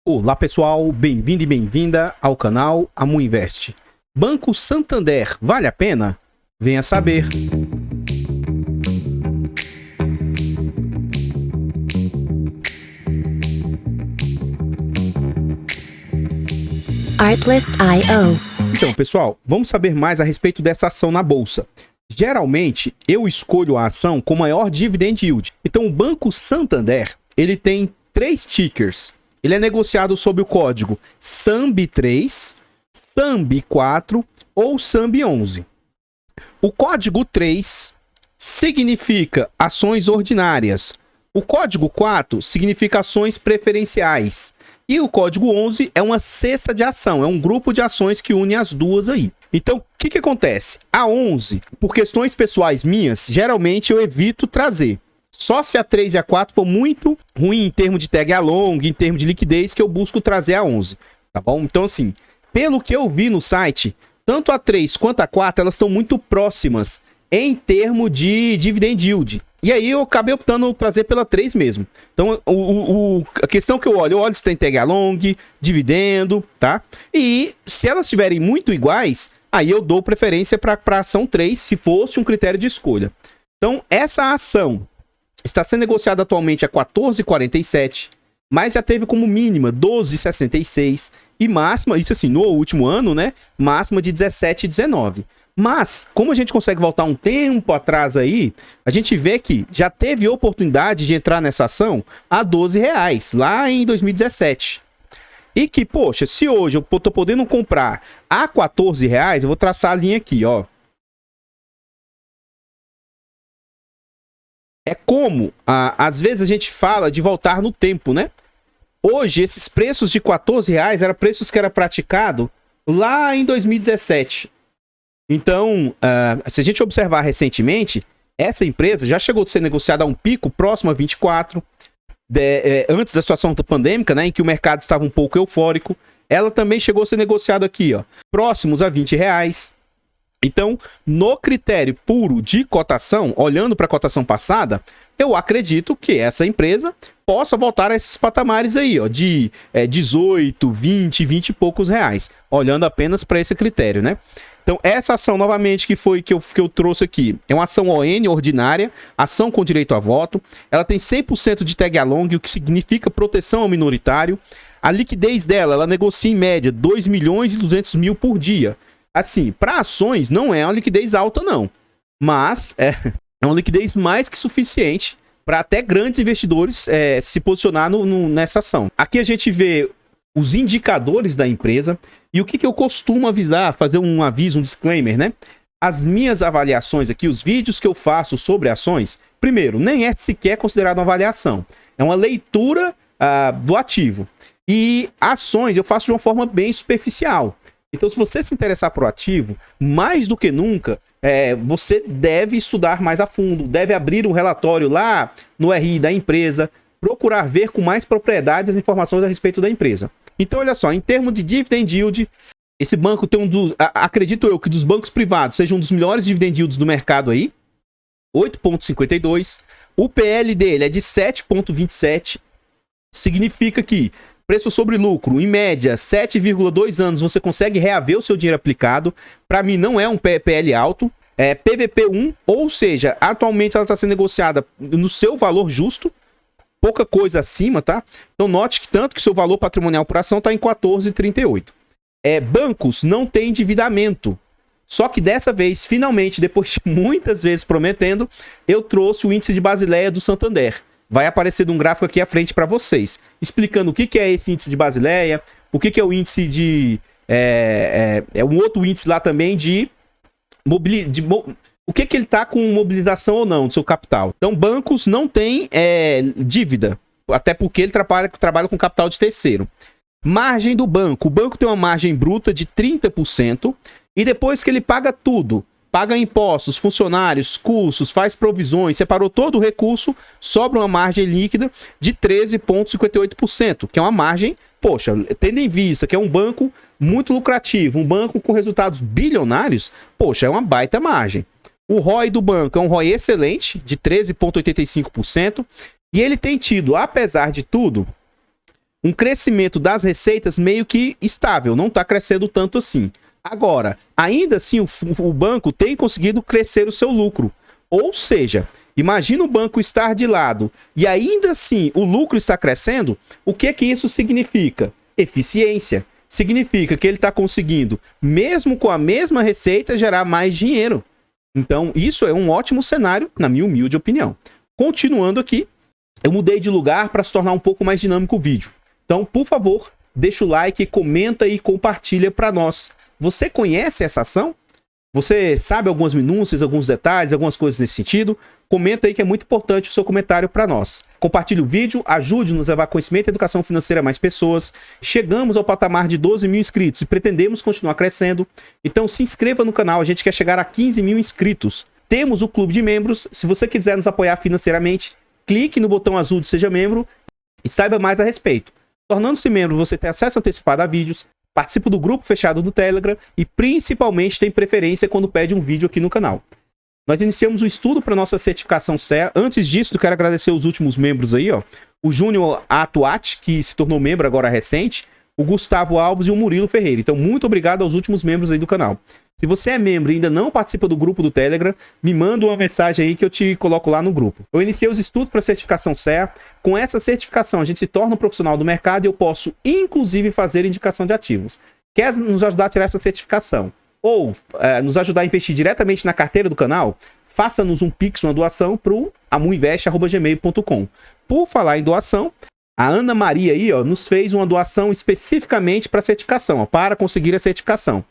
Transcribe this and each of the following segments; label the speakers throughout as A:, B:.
A: Olá pessoal, bem-vindo e bem-vinda ao canal Amuinvest. Banco Santander, vale a pena? Venha saber.
B: Artlist.io.
A: Então pessoal, vamos saber mais a respeito dessa ação na bolsa. Geralmente eu escolho a ação com maior dividend yield. Então o Banco Santander, ele tem 3 tickers. Ele é negociado sob o código SAMB3, SAMB4 ou SAMB11. O código 3 significa ações ordinárias. O código 4 significa ações preferenciais. E o código 11 é uma cesta de ação, é um grupo de ações que une as duas aí. Então, o que acontece? A 11, por questões pessoais minhas, geralmente eu evito trazer. Só se a 3 e a 4 for muito ruim em termos de tag along, em termos de liquidez, que eu busco trazer a 11, tá bom? Então, assim, pelo que eu vi no site, tanto a 3 quanto a 4, elas estão muito próximas em termos de dividend yield. E aí eu acabei optando trazer pela 3 mesmo. Então, a questão que eu olho se tem tag along, dividendo, tá? E se elas estiverem muito iguais, aí eu dou preferência para a ação 3, se fosse um critério de escolha. Então, essa ação está sendo negociada atualmente a 14,47, mas já teve como mínima 12,66 e máxima, isso assim, no último ano, né? Máxima de 17,19. Mas, como a gente consegue voltar um tempo atrás aí, a gente vê que já teve oportunidade de entrar nessa ação a R$12, lá em 2017. E que, poxa, se hoje eu tô podendo comprar a R$14, eu vou traçar a linha aqui, ó. É como, às vezes a gente fala de voltar no tempo, né? Hoje, esses preços de R$14 eram preços que era praticado lá em 2017. Então, se a gente observar recentemente, essa empresa já chegou a ser negociada a um pico próximo a 24, antes da situação pandêmica, né, em que o mercado estava um pouco eufórico. Ela também chegou a ser negociada aqui, ó, próximos a R$20. Então, no critério puro de cotação, olhando para a cotação passada, eu acredito que essa empresa possa voltar a esses patamares aí, ó, de 18, 20, 20 e poucos reais, olhando apenas para esse critério, né? Então, essa ação, novamente, que eu trouxe aqui, é uma ação ON ordinária, ação com direito a voto. Ela tem 100% de tag along, o que significa proteção ao minoritário. A liquidez dela, ela negocia em média 2 milhões e 200 mil por dia. Assim, para ações não é uma liquidez alta não, mas é uma liquidez mais que suficiente para até grandes investidores se posicionar nessa ação. Aqui a gente vê os indicadores da empresa e o que eu costumo avisar, fazer um aviso, um disclaimer, né? As minhas avaliações aqui, os vídeos que eu faço sobre ações, primeiro, nem é sequer considerado uma avaliação, é uma leitura do ativo. E ações eu faço de uma forma bem superficial. Então, se você se interessar por ativo, mais do que nunca, você deve estudar mais a fundo, deve abrir um relatório lá no RI da empresa, procurar ver com mais propriedade as informações a respeito da empresa. Então, olha só, em termos de dividend yield, esse banco tem acredito eu que dos bancos privados seja um dos melhores dividend yields do mercado aí, 8,52. O PL dele é de 7,27, significa que preço sobre lucro, em média, 7,2 anos, você consegue reaver o seu dinheiro aplicado. Para mim, não é um PL alto. É PVP1, ou seja, atualmente ela está sendo negociada no seu valor justo, pouca coisa acima, tá? Então, note que tanto que seu valor patrimonial por ação está em 14,38. Bancos não têm endividamento. Só que dessa vez, finalmente, depois de muitas vezes prometendo, eu trouxe o índice de Basileia do Santander. Vai aparecer um gráfico aqui à frente para vocês, explicando o que é esse índice de Basileia, o que é o índice de... um outro índice lá também de o que ele está com mobilização ou não do seu capital. Então, bancos não têm dívida, até porque ele trabalha com capital de terceiro. Margem do banco. O banco tem uma margem bruta de 30%, e depois que ele paga tudo, paga impostos, funcionários, custos, faz provisões, separou todo o recurso, sobra uma margem líquida de 13,58%, que é uma margem, poxa, tendo em vista que é um banco muito lucrativo, um banco com resultados bilionários, poxa, é uma baita margem. O ROI do banco é um ROI excelente, de 13,85%, e ele tem tido, apesar de tudo, um crescimento das receitas meio que estável, não está crescendo tanto assim. Agora, ainda assim, o banco tem conseguido crescer o seu lucro. Ou seja, imagina o banco estar de lado e ainda assim o lucro está crescendo, o que que isso significa? Eficiência. Significa que ele está conseguindo, mesmo com a mesma receita, gerar mais dinheiro. Então, isso é um ótimo cenário, na minha humilde opinião. Continuando aqui, eu mudei de lugar para se tornar um pouco mais dinâmico o vídeo. Então, por favor, deixa o like, comenta e compartilha para nós. Você conhece essa ação? Você sabe algumas minúcias, alguns detalhes, algumas coisas nesse sentido? Comenta aí que é muito importante o seu comentário para nós. Compartilhe o vídeo, ajude-nos a levar conhecimento e educação financeira a mais pessoas. Chegamos ao patamar de 12 mil inscritos e pretendemos continuar crescendo. Então se inscreva no canal, a gente quer chegar a 15 mil inscritos. Temos o clube de membros, se você quiser nos apoiar financeiramente, clique no botão azul de Seja Membro e saiba mais a respeito. Tornando-se membro, você tem acesso antecipado a vídeos, participa do grupo fechado do Telegram e principalmente tem preferência quando pede um vídeo aqui no canal. Nós iniciamos o estudo para nossa certificação CEA. Antes disso, eu quero agradecer os últimos membros aí, ó. O Júnior Atuati, que se tornou membro agora recente, o Gustavo Alves e o Murilo Ferreira. Então, muito obrigado aos últimos membros aí do canal. Se você é membro e ainda não participa do grupo do Telegram, me manda uma mensagem aí que eu te coloco lá no grupo. Eu iniciei os estudos para a certificação CEA. Com essa certificação, a gente se torna um profissional do mercado e eu posso, inclusive, fazer indicação de ativos. Quer nos ajudar a tirar essa certificação? Ou nos ajudar a investir diretamente na carteira do canal? Faça-nos um pix, uma doação para o amuinvest@gmail.com. Por falar em doação, a Ana Maria aí, ó, nos fez uma doação especificamente para a certificação, ó, para conseguir a certificação.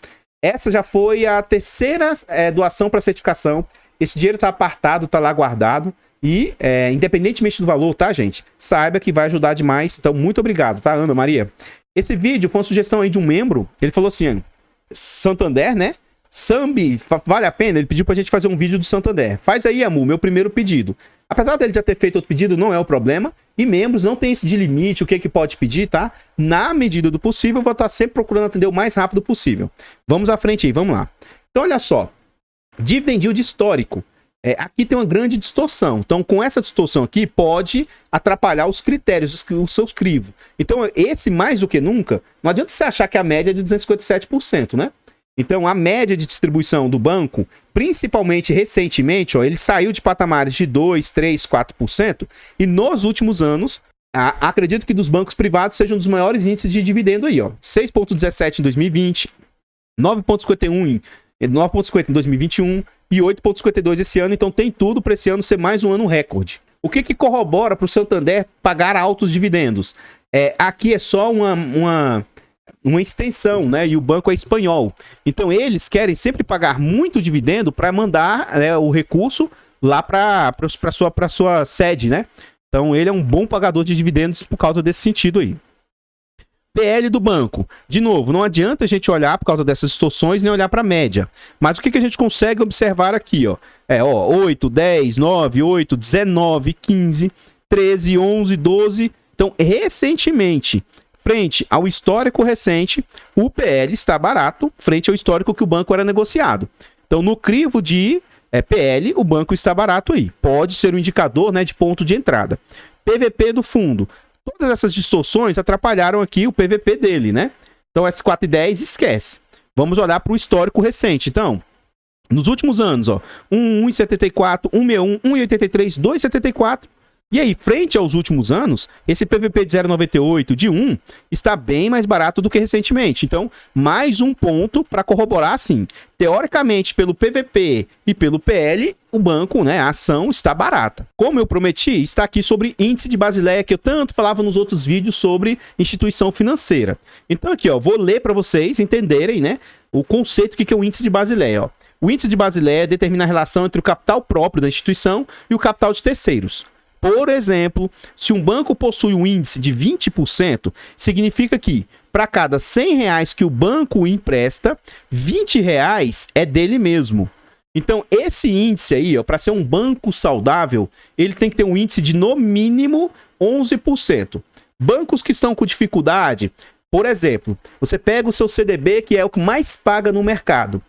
A: Essa já foi a terceira doação para a certificação. Esse dinheiro está apartado, está lá guardado. E, independentemente do valor, tá, gente? Saiba que vai ajudar demais. Então, muito obrigado, tá, Ana Maria? Esse vídeo foi uma sugestão aí de um membro. Ele falou assim, Santander, né? Sambi, vale a pena? Ele pediu pra gente fazer um vídeo do Santander. Faz aí, Amu, meu primeiro pedido. Apesar dele já ter feito outro pedido, não é o problema. E membros não tem esse de limite, o que pode pedir, tá? Na medida do possível, eu vou estar sempre procurando atender o mais rápido possível. Vamos à frente aí, vamos lá. Então, olha só. Dividend yield histórico. Aqui tem uma grande distorção. Então, com essa distorção aqui, pode atrapalhar os critérios, os seus crivos. Então, esse mais do que nunca, não adianta você achar que a média é de 257%, né? Então, a média de distribuição do banco, principalmente recentemente, ó, ele saiu de patamares de 2%, 3%, 4%, e nos últimos anos, acredito que dos bancos privados sejam um dos maiores índices de dividendo aí, ó. 6,17 em 2020, 9,51 em 2021 e 8,52 esse ano. Então tem tudo para esse ano ser mais um ano recorde. O que corrobora para o Santander pagar altos dividendos? Aqui é só uma extensão, né? E o banco é espanhol. Então eles querem sempre pagar muito dividendo para mandar o recurso lá para sua sede, né? Então ele é um bom pagador de dividendos por causa desse sentido aí. PL do banco. De novo, não adianta a gente olhar por causa dessas distorções nem olhar para a média. Mas o que a gente consegue observar aqui? Ó? 8, 10, 9, 8, 19, 15, 13, 11, 12. Então, recentemente, frente ao histórico recente, o PL está barato frente ao histórico que o banco era negociado. Então, no crivo de PL, o banco está barato aí. Pode ser um indicador, né, de ponto de entrada. PVP do fundo. Todas essas distorções atrapalharam aqui o PVP dele, né? Então, S4,10 esquece. Vamos olhar para o histórico recente. Então, nos últimos anos, ó, 1,74, 1,61, 1,83, 2,74. E aí, frente aos últimos anos, esse PVP de 0,98 de 1 está bem mais barato do que recentemente. Então, mais um ponto para corroborar, assim, teoricamente, pelo PVP e pelo PL, o banco, né, a ação está barata. Como eu prometi, está aqui sobre índice de Basileia, que eu tanto falava nos outros vídeos sobre instituição financeira. Então, aqui, ó, vou ler para vocês entenderem, né, o conceito que é o índice de Basileia, ó. O índice de Basileia determina a relação entre o capital próprio da instituição e o capital de terceiros. Por exemplo, se um banco possui um índice de 20%, significa que para cada R$100 que o banco empresta, R$20 é dele mesmo. Então, esse índice aí, para ser um banco saudável, ele tem que ter um índice de no mínimo 11%. Bancos que estão com dificuldade, por exemplo, você pega o seu CDB, que é o que mais paga no mercado.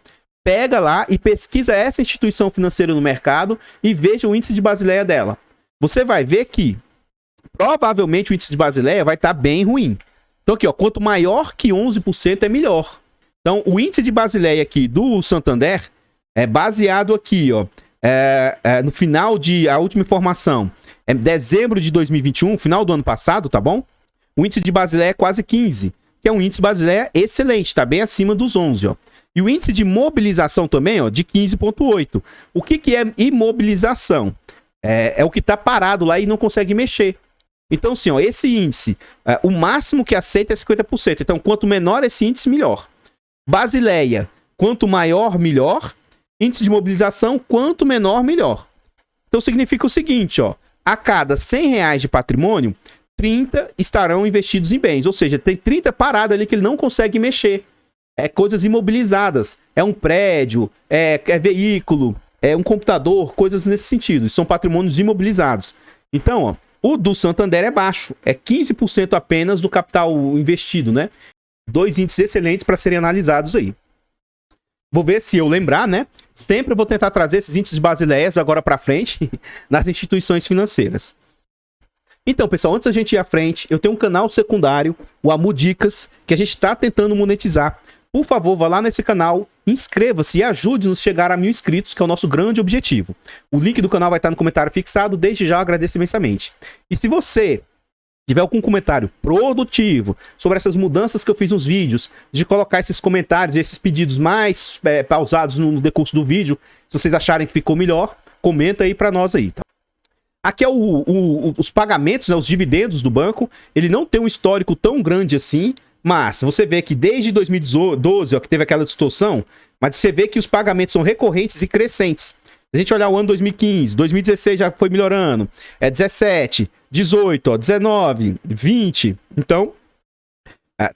A: Pega lá e pesquisa essa instituição financeira no mercado e veja o índice de Basileia dela. Você vai ver que provavelmente o índice de Basileia vai estar bem ruim. Então aqui, ó, quanto maior que 11% é melhor. Então o índice de Basileia aqui do Santander é baseado aqui, ó, no final de... A última informação é dezembro de 2021, final do ano passado, tá bom? O índice de Basileia é quase 15, que é um índice Basileia excelente, tá bem acima dos 11, ó. E o índice de mobilização também, ó, de 15,8. O que é imobilização? É o que tá parado lá e não consegue mexer. Então, assim, ó, esse índice, o máximo que aceita é 50%. Então, quanto menor esse índice, melhor. Basileia, quanto maior, melhor. Índice de mobilização, quanto menor, melhor. Então, significa o seguinte, ó. A cada R$100 de patrimônio, 30 estarão investidos em bens. Ou seja, tem 30 paradas ali que ele não consegue mexer. É coisas imobilizadas. É um prédio, é veículo, é um computador, coisas nesse sentido. São patrimônios imobilizados. Então, ó, o do Santander é baixo. É 15% apenas do capital investido, né? 2 índices excelentes para serem analisados aí. Vou ver se eu lembrar, né? Sempre vou tentar trazer esses índices de Basileias agora para frente nas instituições financeiras. Então, pessoal, antes da gente ir à frente, eu tenho um canal secundário, o Amu Dicas, que a gente está tentando monetizar. Por favor, vá lá nesse canal, inscreva-se e ajude-nos a chegar a 1000 inscritos, que é o nosso grande objetivo. O link do canal vai estar no comentário fixado, desde já eu agradeço imensamente. E se você tiver algum comentário produtivo sobre essas mudanças que eu fiz nos vídeos, de colocar esses comentários, esses pedidos mais pausados no decurso do vídeo, se vocês acharem que ficou melhor, comenta aí para nós aí, tá? Aqui é os pagamentos, né, os dividendos do banco. Ele não tem um histórico tão grande assim, mas você vê que desde 2012, ó, que teve aquela distorção, mas você vê que os pagamentos são recorrentes e crescentes. Se a gente olhar o ano 2015, 2016 já foi melhorando, 17, 18, ó, 19, 20. Então,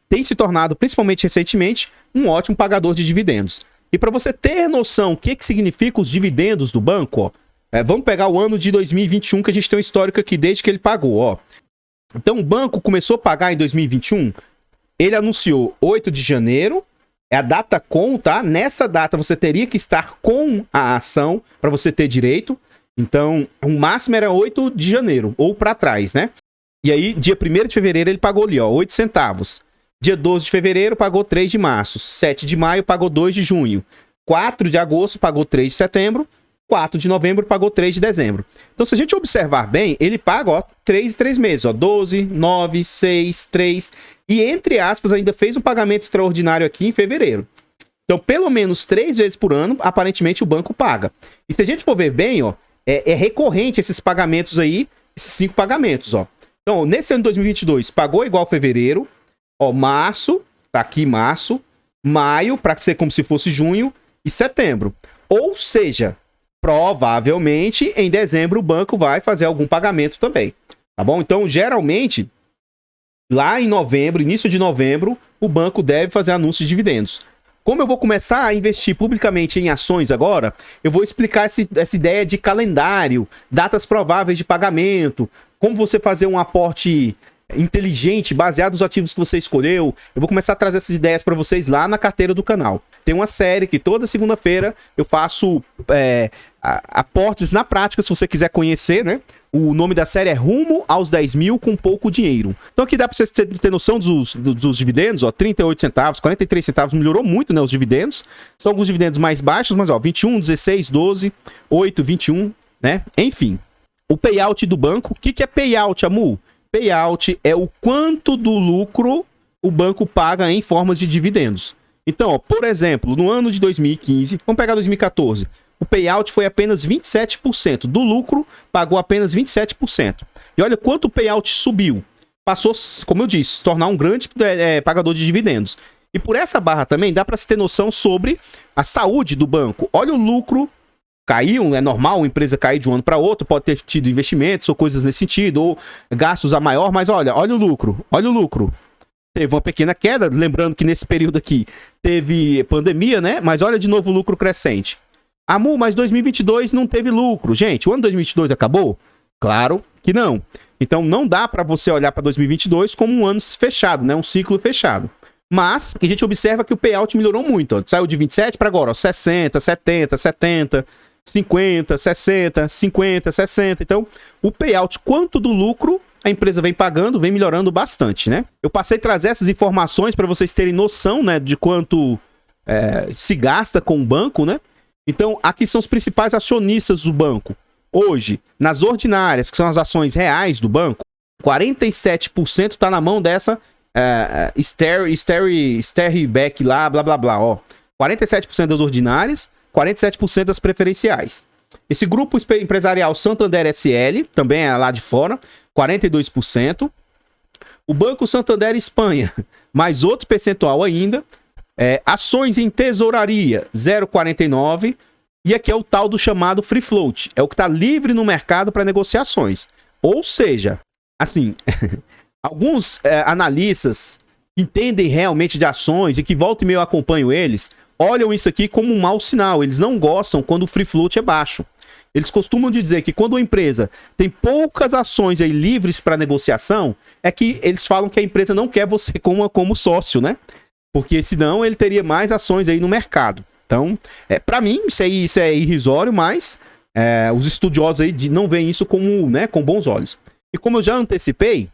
A: tem se tornado, principalmente recentemente, um ótimo pagador de dividendos. E para você ter noção o que significa os dividendos do banco, ó, vamos pegar o ano de 2021, que a gente tem um histórico aqui desde que ele pagou, ó. Então o banco começou a pagar em 2021, ele anunciou 8 de janeiro, é a data com, tá? Nessa data você teria que estar com a ação para você ter direito. Então o máximo era 8 de janeiro, ou para trás, né? E aí, dia 1º de fevereiro ele pagou ali, ó, 8 centavos. Dia 12 de fevereiro pagou 3 de março, 7 de maio pagou 2 de junho, 4 de agosto pagou 3 de setembro, 4 de novembro pagou 3 de dezembro. Então, se a gente observar bem, ele paga, ó, 3 e 3 meses, ó, 12, 9, 6, 3. E, entre aspas, ainda fez um pagamento extraordinário aqui em fevereiro. Então, pelo menos 3 vezes por ano, aparentemente, o banco paga. E se a gente for ver bem, ó, é recorrente esses pagamentos aí, esses 5 pagamentos, ó. Então, nesse ano de 2022, pagou igual fevereiro, ó, março, tá aqui março, maio, para ser como se fosse junho, e setembro. Ou seja, provavelmente em dezembro o banco vai fazer algum pagamento também, tá bom? Então, geralmente, lá em novembro, início de novembro, o banco deve fazer anúncio de dividendos. Como eu vou começar a investir publicamente em ações agora, eu vou explicar essa ideia de calendário, datas prováveis de pagamento, como você fazer um aporte inteligente, baseado nos ativos que você escolheu. Eu vou começar a trazer essas ideias para vocês lá na carteira do canal. Tem uma série que toda segunda-feira eu faço aportes na prática, se você quiser conhecer, né? O nome da série é Rumo aos 10 mil com pouco dinheiro. Então aqui dá para você ter noção dos dividendos, ó, 38 centavos, 43 centavos, melhorou muito, né, os dividendos. São alguns dividendos mais baixos, mas ó, 21, 16, 12, 8, 21, né? Enfim, o payout do banco. O que é payout, Amu? Payout é o quanto do lucro o banco paga em formas de dividendos. Então, ó, por exemplo, no ano de 2015, vamos pegar 2014, o payout foi apenas 27%. Do lucro, pagou apenas 27%. E olha quanto o payout subiu. Passou, como eu disse, se tornar um grande pagador de dividendos. E por essa barra também dá para se ter noção sobre a saúde do banco. Olha o lucro. Caiu, é normal a empresa cair de um ano para outro, pode ter tido investimentos ou coisas nesse sentido, ou gastos a maior, mas olha o lucro, olha o lucro. Teve uma pequena queda, lembrando que nesse período aqui teve pandemia, né? Mas olha de novo o lucro crescente. Amu, mas 2022 não teve lucro. Gente, o ano 2022 acabou? Claro que não. Então não dá para você olhar para 2022 como um ano fechado, né? Um ciclo fechado. Mas a gente observa que o payout melhorou muito. Ó. Saiu de 27 para agora, ó, 60, 70, 70... 50, 60, 50, 60. Então, o payout, quanto do lucro a empresa vem pagando, vem melhorando bastante, né? Eu passei a trazer essas informações para vocês terem noção, né, de quanto se gasta com o banco, né? Então, aqui são os principais acionistas do banco. Hoje, nas ordinárias, que são as ações reais do banco, 47% está na mão dessa Sterryback lá, blá blá blá, ó. 47% das ordinárias, 47% das preferenciais. Esse grupo empresarial Santander SL, também é lá de fora, 42%. O Banco Santander Espanha, mais outro percentual ainda. Ações em tesouraria, 0,49%. E aqui é o tal do chamado free float. É o que está livre no mercado para negociações. Ou seja, assim, alguns analistas entendem realmente de ações e que volta e meia eu acompanho eles, olham isso aqui como um mau sinal. Eles não gostam quando o free float é baixo. Eles costumam dizer que quando a empresa tem poucas ações aí livres para negociação, é que eles falam que a empresa não quer você como sócio, né? Porque senão ele teria mais ações aí no mercado. Então, para mim, isso é irrisório, mas os estudiosos aí não veem isso como, né, com bons olhos. E como eu já antecipei,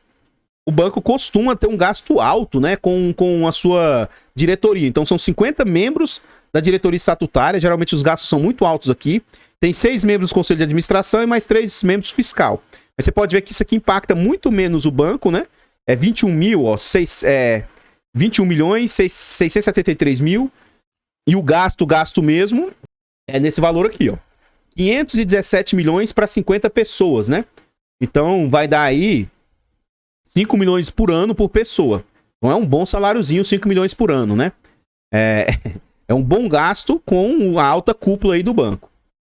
A: o banco costuma ter um gasto alto, né, com a sua diretoria. Então, são 50 membros da diretoria estatutária. Geralmente, os gastos são muito altos aqui. Tem 6 membros do conselho de administração e mais 3 membros fiscal. Mas você pode ver que isso aqui impacta muito menos o banco, né? 21 mil, ó, 21 milhões, 673 mil. E o gasto mesmo é nesse valor aqui, ó. 517 milhões para 50 pessoas, né? Então, vai dar aí 5 milhões por ano por pessoa. Então, é um bom saláriozinho, 5 milhões por ano, né? É um bom gasto com a alta cúpula aí do banco.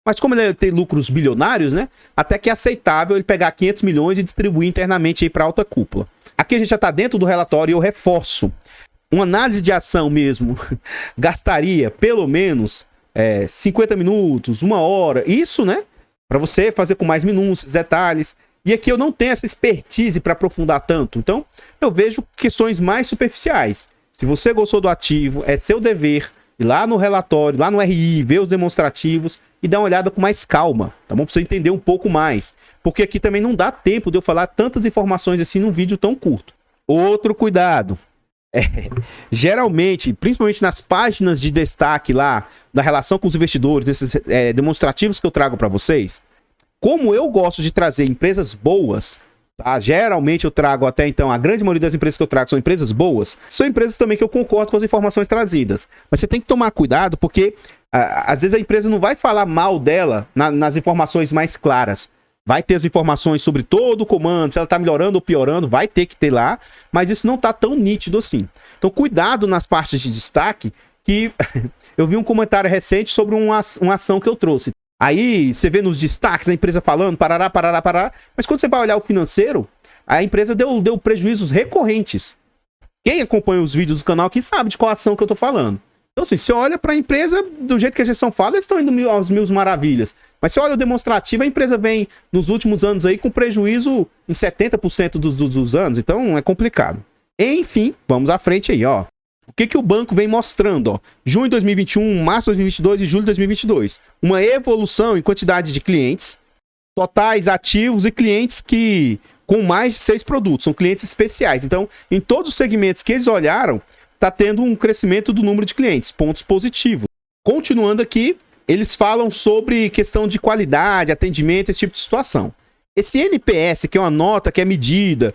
A: Mas como ele tem lucros bilionários, né? Até que é aceitável ele pegar 500 milhões e distribuir internamente aí para alta cúpula. Aqui a gente já está dentro do relatório e eu reforço. Uma análise de ação mesmo gastaria pelo menos 50 minutos, 1 hora. Isso, né? Para você fazer com mais minúcias, detalhes. E aqui eu não tenho essa expertise para aprofundar tanto. Então, eu vejo questões mais superficiais. Se você gostou do ativo, é seu dever ir lá no relatório, lá no RI, ver os demonstrativos e dar uma olhada com mais calma, tá bom? Pra você entender um pouco mais. Porque aqui também não dá tempo de eu falar tantas informações assim num vídeo tão curto. Outro cuidado. Geralmente, principalmente nas páginas de destaque lá, da relação com os investidores, desses demonstrativos que eu trago para vocês, como eu gosto de trazer empresas boas, tá? Geralmente eu trago até então, a grande maioria das empresas que eu trago são empresas boas, são empresas também que eu concordo com as informações trazidas. Mas você tem que tomar cuidado porque às vezes a empresa não vai falar mal dela nas informações mais claras. Vai ter as informações sobre todo o comando, se ela está melhorando ou piorando, vai ter que ter lá, mas isso não está tão nítido assim. Então Cuidado nas partes de destaque, que eu vi um comentário recente sobre uma ação que eu trouxe. Aí você vê nos destaques a empresa falando, parará, mas quando você vai olhar o financeiro, a empresa deu prejuízos recorrentes. Quem acompanha os vídeos do canal aqui sabe de qual ação que eu tô falando. Então assim, você olha para a empresa, do jeito que a gestão fala, eles estão indo aos mil maravilhas. Mas se olha o demonstrativo, a empresa vem nos últimos anos aí com prejuízo em 70% dos anos, então é complicado. Enfim, vamos à frente aí, ó. O que o banco vem mostrando, ó? Junho de 2021, março de 2022 e julho de 2022. Uma evolução em quantidade de clientes, totais ativos e clientes com mais de 6 produtos. São clientes especiais. Então, em todos os segmentos que eles olharam, tá tendo um crescimento do número de clientes. Pontos positivos. Continuando aqui, eles falam sobre questão de qualidade, atendimento, esse tipo de situação. Esse NPS, que é uma nota que é medida,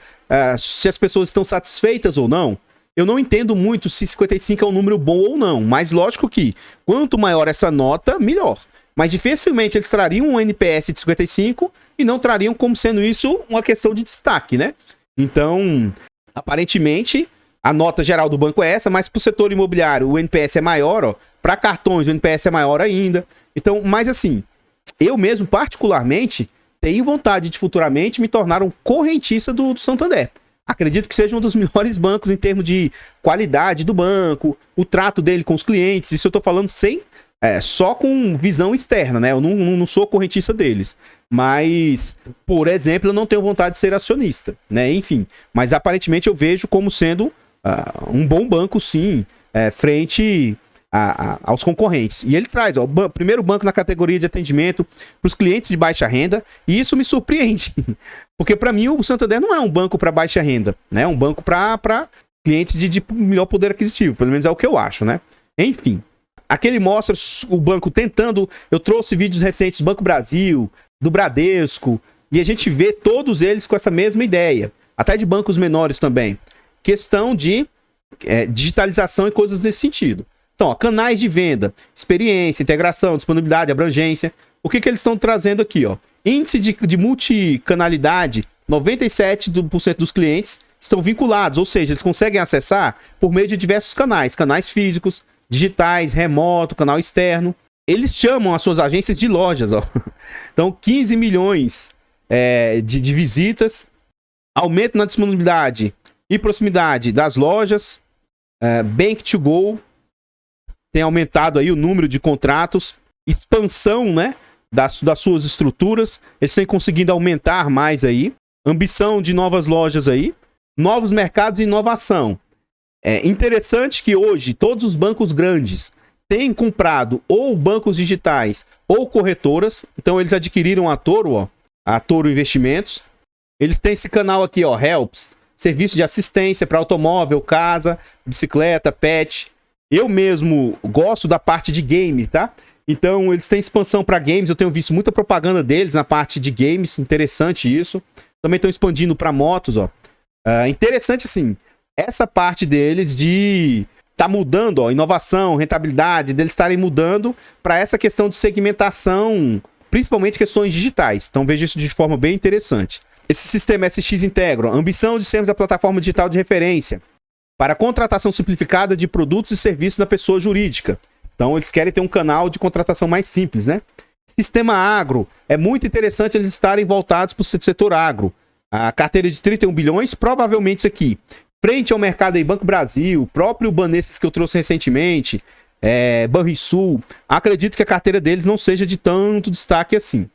A: se as pessoas estão satisfeitas ou não, eu não entendo muito se 55 é um número bom ou não, mas lógico que quanto maior essa nota, melhor. Mas dificilmente eles trariam um NPS de 55 e não trariam como sendo isso uma questão de destaque, né? Então, aparentemente, a nota geral do banco é essa, mas para o setor imobiliário o NPS é maior, ó. Para cartões o NPS é maior ainda. Então, mas assim, eu mesmo particularmente tenho vontade de futuramente me tornar um correntista do Santander. Acredito que seja um dos melhores bancos em termos de qualidade do banco, o trato dele com os clientes. Isso eu estou falando só com visão externa, né? Eu não sou correntista deles. Mas, por exemplo, eu não tenho vontade de ser acionista, né? Enfim, mas aparentemente eu vejo como sendo um bom banco, sim, frente aos concorrentes. E ele traz, ó, primeiro banco na categoria de atendimento para os clientes de baixa renda, e isso me surpreende, porque para mim o Santander não é um banco para baixa renda, né? É um banco para clientes de melhor poder aquisitivo, pelo menos é o que eu acho, né? Enfim, aqui ele mostra o banco tentando, eu trouxe vídeos recentes do Banco Brasil, do Bradesco, e a gente vê todos eles com essa mesma ideia, até de bancos menores também, questão de digitalização e coisas nesse sentido. Então, ó, canais de venda, experiência, integração, disponibilidade, abrangência. O que eles estão trazendo aqui? Ó? Índice de multicanalidade, 97% dos clientes estão vinculados, ou seja, eles conseguem acessar por meio de diversos canais, canais físicos, digitais, remoto, canal externo. Eles chamam as suas agências de lojas. Ó. Então, 15 milhões de visitas, aumento na disponibilidade e proximidade das lojas, Bank to Go, tem aumentado aí o número de contratos, expansão, né, das suas estruturas, eles têm conseguido aumentar mais aí, ambição de novas lojas aí, novos mercados e inovação. É interessante que hoje todos os bancos grandes têm comprado ou bancos digitais ou corretoras, então eles adquiriram a Toro Investimentos, eles têm esse canal aqui, ó, Helps, serviço de assistência para automóvel, casa, bicicleta, pet. Eu mesmo gosto da parte de game, tá? Então, eles têm expansão para games. Eu tenho visto muita propaganda deles na parte de games. Interessante isso. Também estão expandindo para motos, ó. Interessante, assim, essa parte deles de tá mudando, ó, inovação, rentabilidade, deles estarem mudando para essa questão de segmentação, principalmente questões digitais. Então, vejo isso de forma bem interessante. Esse sistema SX Integro, ambição de sermos a plataforma digital de referência para contratação simplificada de produtos e serviços da pessoa jurídica. Então, eles querem ter um canal de contratação mais simples, né? Sistema agro. É muito interessante eles estarem voltados para o setor agro. A carteira de 31 bilhões, provavelmente isso aqui. Frente ao mercado aí, Banco Brasil, próprio Banesses que eu trouxe recentemente, Banrisul. Acredito que a carteira deles não seja de tanto destaque assim.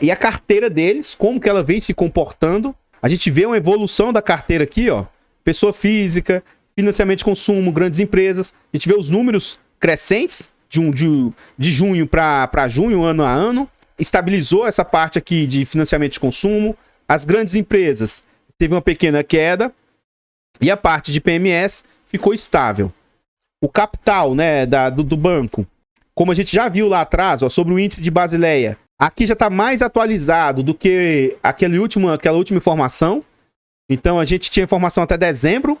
A: E a carteira deles, como que ela vem se comportando. A gente vê uma evolução da carteira aqui, ó. Pessoa física, financiamento de consumo, grandes empresas. A gente vê os números crescentes de junho para junho, ano a ano. Estabilizou essa parte aqui de financiamento de consumo. As grandes empresas teve uma pequena queda. E a parte de PMS ficou estável. O capital, né, do banco, como a gente já viu lá atrás, ó, sobre o índice de Basileia, aqui já está mais atualizado do que aquela última informação. Então, a gente tinha informação até dezembro.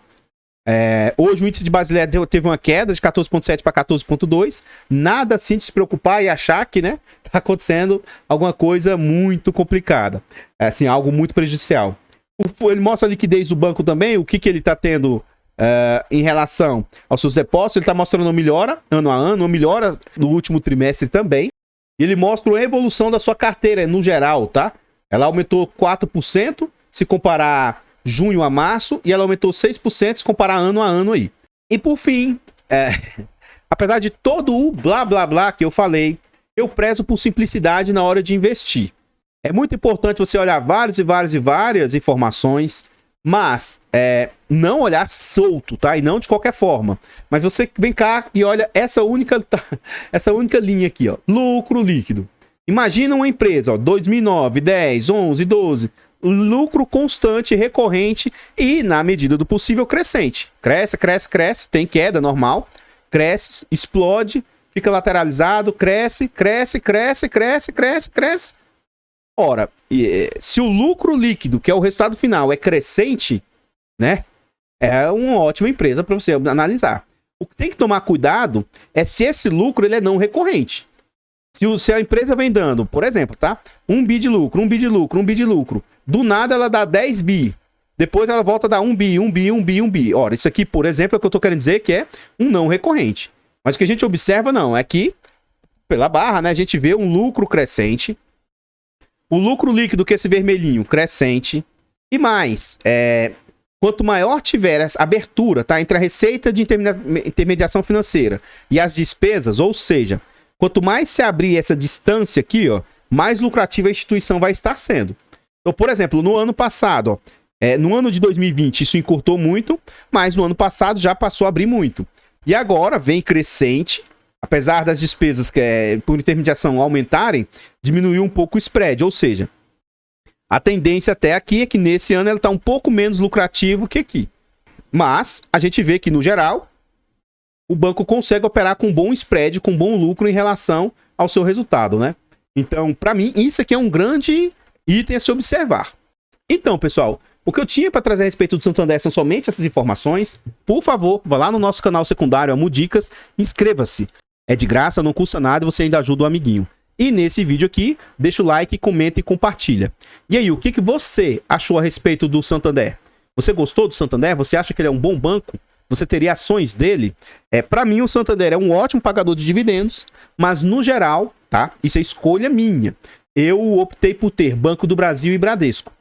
A: Hoje, o índice de Basileia teve uma queda de 14,7 para 14,2. Nada assim de se preocupar e achar que, né, está acontecendo alguma coisa muito complicada. Assim, algo muito prejudicial. Ele mostra a liquidez do banco também, o que ele está tendo em relação aos seus depósitos. Ele está mostrando uma melhora ano a ano, uma melhora no último trimestre também. E ele mostra a evolução da sua carteira no geral, tá? Ela aumentou 4% se comparar junho a março, e ela aumentou 6% se comparar ano a ano aí. E por fim, apesar de todo o blá blá blá que eu falei, eu prezo por simplicidade na hora de investir. É muito importante você olhar várias informações, mas não olhar solto, tá? E não de qualquer forma. Mas você vem cá e olha essa única linha aqui, ó, lucro líquido. Imagina uma empresa, ó, 2009, 10, 11, 12, lucro constante, recorrente e, na medida do possível, crescente. Cresce, tem queda normal, cresce, explode, fica lateralizado, cresce. Ora, se o lucro líquido, que é o resultado final, é crescente, né? É uma ótima empresa para você analisar. O que tem que tomar cuidado é se esse lucro ele é não recorrente. Se a empresa vem dando, por exemplo, tá? 1 bi de lucro. Do nada ela dá 10 bi. Depois ela volta a dar 1 bi. Ora, isso aqui, por exemplo, é o que eu tô querendo dizer que é um não recorrente. Mas o que a gente observa, não, é que, pela barra, né? A gente vê um lucro crescente. O lucro líquido, que é esse vermelhinho, crescente. E mais, quanto maior tiver essa abertura, tá? Entre a receita de intermediação financeira e as despesas, ou seja, quanto mais se abrir essa distância aqui, ó, mais lucrativa a instituição vai estar sendo. Então, por exemplo, no ano passado, ó, no ano de 2020 isso encurtou muito, mas no ano passado já passou a abrir muito. E agora vem crescente, apesar das despesas por intermediação aumentarem, diminuiu um pouco o spread, ou seja, a tendência até aqui é que nesse ano ela está um pouco menos lucrativo que aqui. Mas a gente vê que, no geral, o banco consegue operar com bom spread, com bom lucro em relação ao seu resultado, né? Então, para mim, isso aqui é um grande item a se observar. Então, pessoal, o que eu tinha para trazer a respeito do Santander são somente essas informações. Por favor, vá lá no nosso canal secundário, Amo Dicas, inscreva-se. É de graça, não custa nada e você ainda ajuda o amiguinho. E nesse vídeo aqui, deixa o like, comenta e compartilha. E aí, o que você achou a respeito do Santander? Você gostou do Santander? Você acha que ele é um bom banco? Você teria ações dele? Para mim, o Santander é um ótimo pagador de dividendos, mas no geral, tá? Isso é escolha minha. Eu optei por ter Banco do Brasil e Bradesco.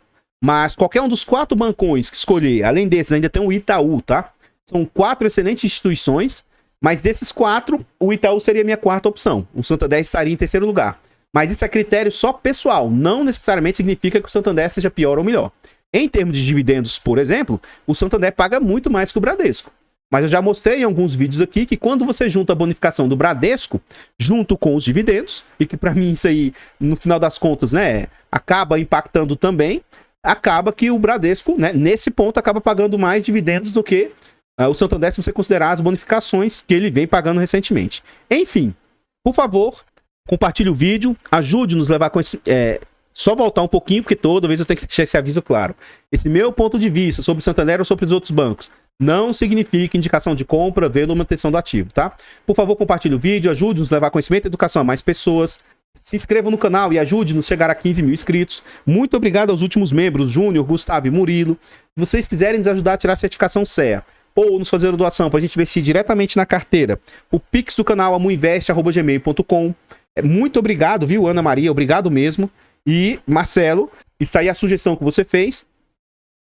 A: Mas qualquer um dos 4 bancões que escolher, além desses, ainda tem o Itaú, tá? São 4 excelentes instituições, mas desses 4, o Itaú seria a minha 4ª opção. O Santander estaria em 3º lugar. Mas isso é critério só pessoal, não necessariamente significa que o Santander seja pior ou melhor. Em termos de dividendos, por exemplo, o Santander paga muito mais que o Bradesco. Mas eu já mostrei em alguns vídeos aqui que quando você junta a bonificação do Bradesco junto com os dividendos, e que para mim isso aí, no final das contas, né, acaba impactando também, acaba que o Bradesco, né, nesse ponto, acaba pagando mais dividendos do que o Santander, se você considerar as bonificações que ele vem pagando recentemente. Enfim, por favor, compartilhe o vídeo, ajude-nos a levar com esse... Só voltar um pouquinho, porque toda vez eu tenho que deixar esse aviso claro. Esse meu ponto de vista sobre o Santander ou sobre os outros bancos não significa indicação de compra, venda ou manutenção do ativo, tá? Por favor, compartilhe o vídeo, ajude-nos a levar conhecimento e educação a mais pessoas. Se inscreva no canal e ajude-nos a chegar a 15 mil inscritos. Muito obrigado aos últimos membros, Júnior, Gustavo e Murilo. Se vocês quiserem nos ajudar a tirar a certificação CEA ou nos fazer uma doação para a gente investir diretamente na carteira, o Pix do canal amuinvest@gmail.com. Muito obrigado, viu, Ana Maria? Obrigado mesmo. E, Marcelo, isso aí é a sugestão que você fez.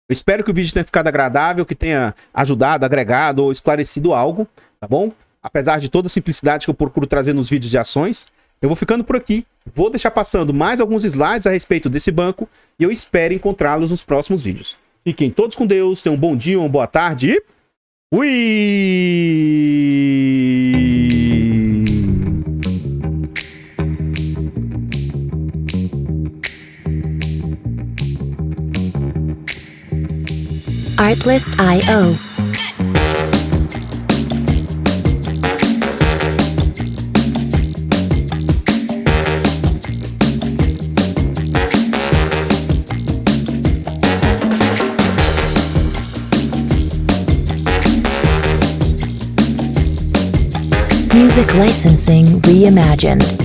A: Eu espero que o vídeo tenha ficado agradável, que tenha ajudado, agregado ou esclarecido algo, tá bom? Apesar de toda a simplicidade que eu procuro trazer nos vídeos de ações, eu vou ficando por aqui. Vou deixar passando mais alguns slides a respeito desse banco e eu espero encontrá-los nos próximos vídeos. Fiquem todos com Deus, tenham um bom dia, uma boa tarde e... Ui!
B: Artlist.io. Music licensing reimagined.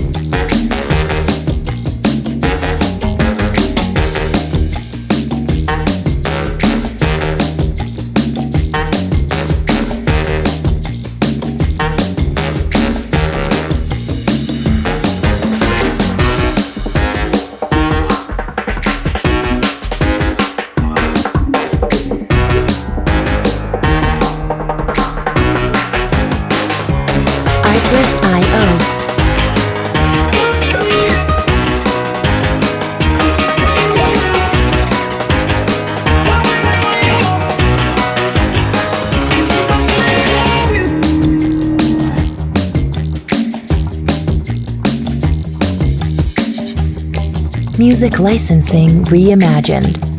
B: Music licensing reimagined.